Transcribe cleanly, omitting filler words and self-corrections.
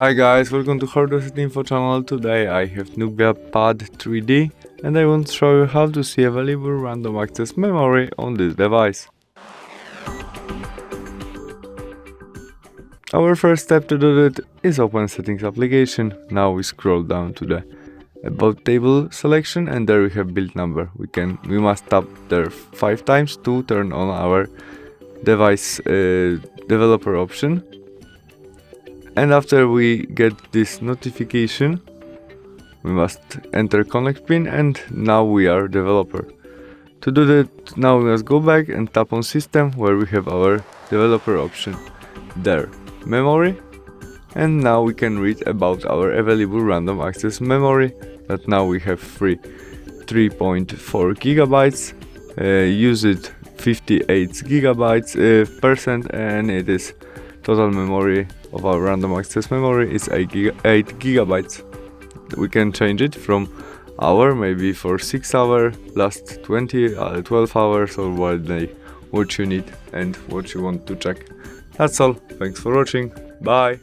Hi guys, welcome to Troubleshooting Info channel. Today I have Nubia Pad 3D and I want to show you how to see available random access memory on this device. Our first step to do that is open Settings application. Now we scroll down to the About Table selection and there we have build number. We must tap there 5 times to turn on our device developer option. And after we get this notification, we must enter connect pin and now we are developer. To do that, now we must go back and tap on system where we have our developer option. There, memory, and now we can read about our available random access memory that now we have 3.4 gigabytes, use it 58 gigabytes percent, and it is total memory of our random access memory is 8 gigabytes. We can change it from hour, maybe for 6 hours, last 12 hours or 1 day, what you need and what you want to check. That's all. Thanks for watching. Bye.